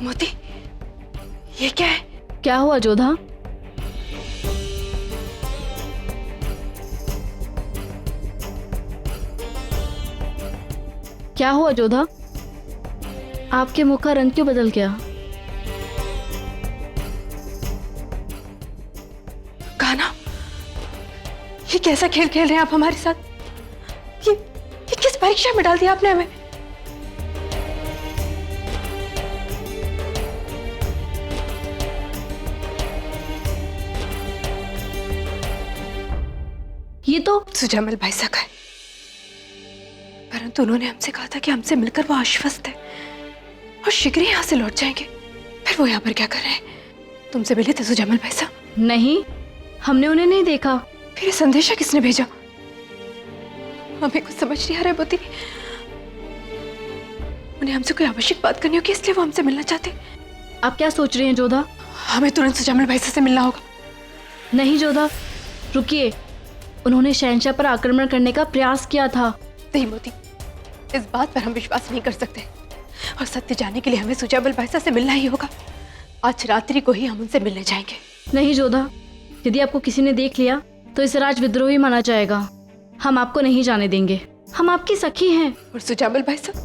मोती, ये क्या है? क्या हुआ जोधा? क्या हुआ जोधा? आपके मुख का रंग क्यों बदल गया? कान्हा, ये कैसा खेल खेल रहे हैं आप हमारे साथ? ये किस परीक्षा में डाल दिया आपने हमें? ये तो सुजामल भाई का है, परंतु उन्होंने हमसे कहा था कि हमसे मिलकर वो आश्वस्त है और शीघ्र ही यहाँ से लौट जाएंगे। फिर वो यहाँ पर क्या कर रहे हैं? तुमसे मिले थे सुजामल भाई साहब? नहीं, हमने उन्हें नहीं देखा। फिर ये संदेशा किसने भेजा? हमें कुछ समझ नहीं आ रहा है मोती। उन्हें हमसे कोई आवश्यक बात करनी होगी, इसलिए वो हमसे मिलना चाहते। आप क्या सोच रहे हैं जोधा? हमें तुरंत सुजामल भाई से मिलना होगा। नहीं जोधा, रुकिए। उन्होंने शहंशाह पर आक्रमण करने का प्रयास किया था। नहीं मोती, इस बात पर हम विश्वास नहीं कर सकते और सत्य जानने के लिए हमें सुजामल भाई से मिलना ही होगा। आज रात्रि को ही हम उनसे मिलने जाएंगे। नहीं जोधा, यदि आपको किसी ने देख लिया तो इसे राजविद्रोही माना जाएगा। हम आपको नहीं जाने देंगे। हम आपकी सखी हैं। और सुजामल भाई साहब,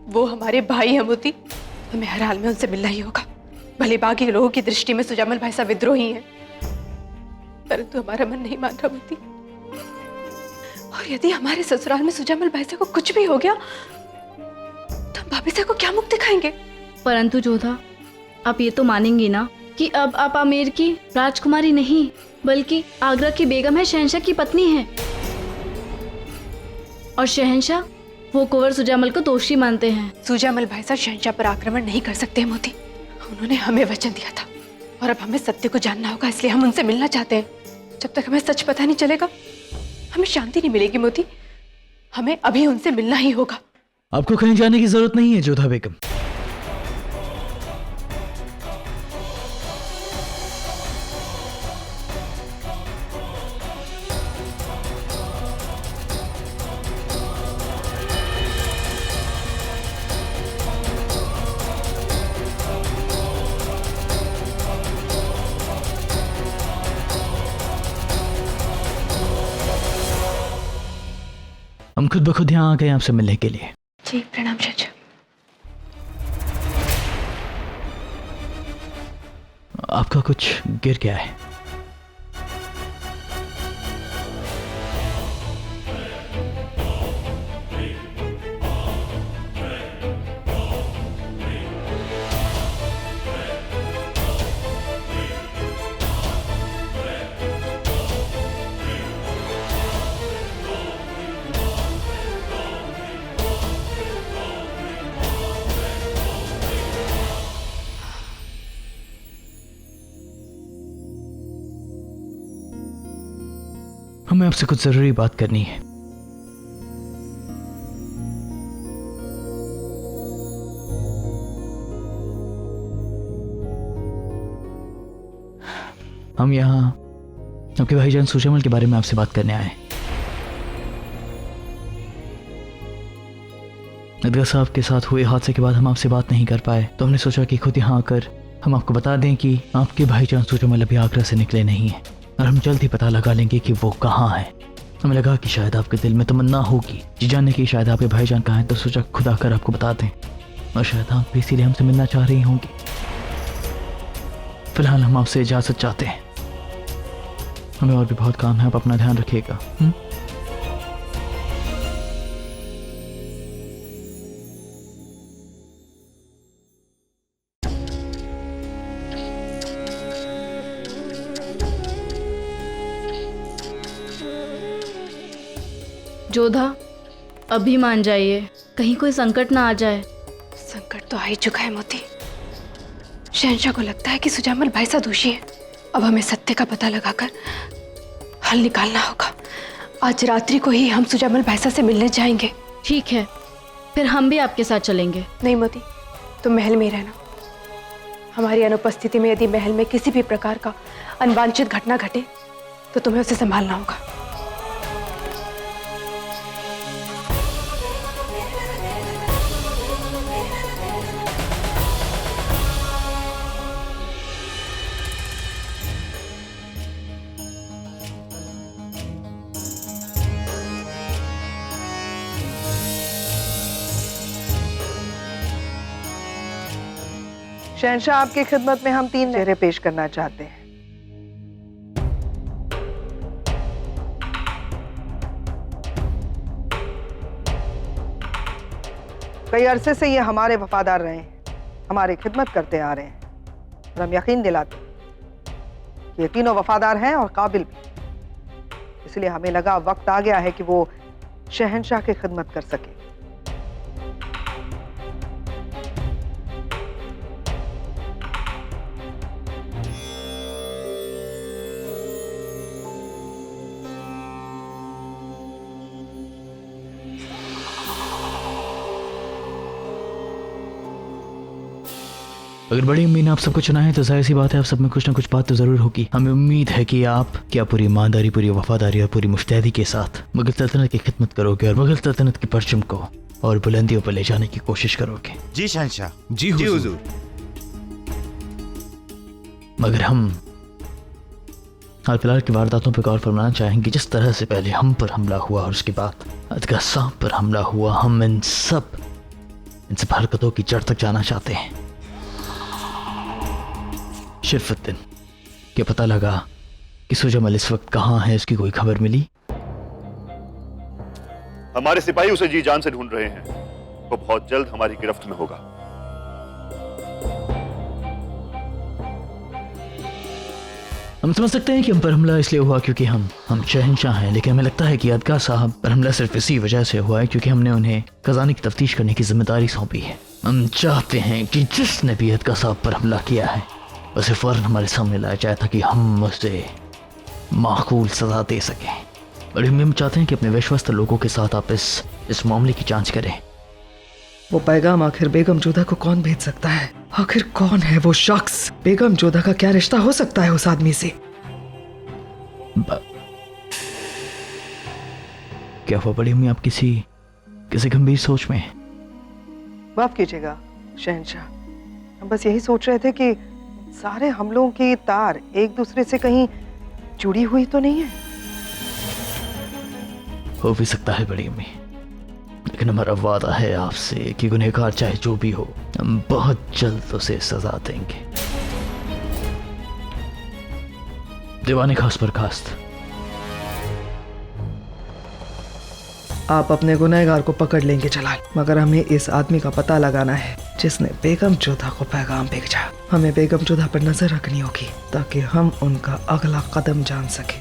वो हमारे भाई हैं मोती। हमें हर हाल में उनसे मिलना ही होगा। भले बाकी लोगों की दृष्टि में सुजामल भाई साहब विद्रोही हैं, परंतु हमारा मन नहीं मान रहा मोती। और यदि हमारे ससुराल में सुजामल भाई साहब को कुछ भी हो गया तो हम भाभी साहब को क्या मुख दिखाएंगे? परंतु जोधा, आप ये तो मानेंगी ना कि अब आप आमेर की राजकुमारी नहीं बल्कि आगरा की बेगम है, शहंशाह की पत्नी है। और शहंशाह वो कुंवर सुजामल को दोषी मानते हैं। सुजामल भाई साहब शहंशाह पर आक्रमण नहीं कर सकते हैं मोती। उन्होंने हमें वचन दिया था और अब हमें सत्य को जानना होगा, इसलिए हम उनसे मिलना चाहते हैं। जब तक हमें सच पता नहीं चलेगा हमें शांति नहीं मिलेगी मोती। हमें अभी उनसे मिलना ही होगा। आपको कहीं जाने की जरूरत नहीं है जोधा बेगम। हम खुद ब खुद यहाँ आ गए आपसे मिलने के लिए। जी प्रणाम शहंशाह। आपका कुछ गिर गया है। हमें आपसे कुछ जरूरी बात करनी है। हम यहाँ आपके भाईजान सुजामल के बारे में आपसे बात करने आए हैं। अदगा साहब के साथ हुए हादसे के बाद हम आपसे बात नहीं कर पाए, तो हमने सोचा कि खुद यहाँ आकर हम आपको बता दें कि आपके भाईजान सुजामल अभी आगरा से निकले नहीं हैं और हम जल्द ही पता लगा लेंगे कि वो कहाँ है। हमें लगा कि शायद आपके दिल में तमन्ना होगी जी जानने की शायद आपके भाईजान कहाँ हैं, तो सोचा खुद आकर आपको बता दें और शायद आप भी इसीलिए हमसे मिलना चाह रही होंगी। फिलहाल हम आपसे इजाजत चाहते हैं। हमें और भी बहुत काम है, आप अपना ध्यान रखिएगा। जोधा, अभी मान जाइए, कहीं कोई संकट ना आ जाए। संकट तो आ ही चुका है मोती। शहंशाह को लगता है कि सुजामल भाई साहब दोषी है। अब हमें सत्य का पता लगाकर हल निकालना होगा। आज रात्रि को ही हम सुजामल भाई साहब से मिलने जाएंगे। ठीक है, फिर हम भी आपके साथ चलेंगे। नहीं मोती, तुम महल में ही रहना। हमारी अनुपस्थिति में यदि महल में किसी भी प्रकार का अनवांछित घटना घटे तो तुम्हें उसे संभालना होगा। शहंशाह, आपकी खिदमत में हम 3 चेहरे पेश करना चाहते हैं। कई अरसे से ये हमारे वफादार रहे हैं, हमारी खिदमत करते आ रहे हैं और हम यकीन दिलाते हैं कि ये तीनों वफादार हैं और काबिल भी। इसलिए हमें लगा वक्त आ गया है कि वो शहंशाह की खिदमत कर सके। अगर बड़ी अम्मी ने आप सबको चुना है तो जाहिर सी बात है आप सब में कुछ ना कुछ बात तो जरूर होगी। हमें उम्मीद है कि आप क्या पूरी ईमानदारी, पूरी वफादारी और पूरी मुस्तैदी के साथ मुगल सल्तनत की खिदमत करोगे और मुगल सल्तनत के परचम को और बुलंदियों पर ले जाने की कोशिश करोगे। जी शहंशाह। जी हुजूर। मगर हम हाल फिलहाल की वारदातों पर गौर फरमाना चाहेंगे। जिस तरह से पहले हम पर हमला हुआ और उसके बाद अदगा सांप पर हमला हुआ, हम इन सब हरकतों की जड़ तक जाना चाहते हैं। शरफुद्दीन, क्या पता लगा कि सुजमल इस वक्त कहाँ है? इसकी कोई खबर मिली? हमारे सिपाही उसे जी जान से ढूंढ रहे हैं। वो बहुत जल्द हमारी गिरफ्त में होगा। हम समझ सकते हैं कि हम पर हमला इसलिए हुआ क्योंकि हम शहंशाह हैं, लेकिन हमें लगता है कि अदगा साहब पर हमला सिर्फ इसी वजह से हुआ है क्योंकि हमने उन्हें खजाने की तफ्तीश करने की जिम्मेदारी सौंपी है। हम चाहते हैं कि जिसने भी अदगा साहब पर हमला किया है उसे फौरन हमारे सामने लाया जाए ताकि हम उसे माकूल सजा दे सकें। और हम चाहते हैं कि अपने विश्वस्त लोगों के साथ आप इस मामले की जांच करें। वो पैगाम आखिर बेगम जोधा को कौन भेज सकता है? आखिर कौन है वो शख्स? बेगम जोधा का क्या रिश्ता हो सकता है उस आदमी से? क्या हुआ बड़ी अम्मी, आप किसी गंभीर सोच में? माफ कीजिएगा शहंशाह, हम बस यही सोच रहे थे कि सारे हमलों की तार एक दूसरे से कहीं जुड़ी हुई तो नहीं है। हो भी सकता है बड़ी अम्मी, लेकिन हमारा वादा है आपसे कि गुनहगार चाहे जो भी हो, हम बहुत जल्द उसे सजा देंगे। दीवाने खास पर खास्त, आप अपने गुनहगार को पकड़ लेंगे जलाल, मगर हमें इस आदमी का पता लगाना है जिसने बेगम जोधा को पैगाम भेजा। हमें बेगम जोधा पर नजर रखनी होगी ताकि हम उनका अगला कदम जान सके।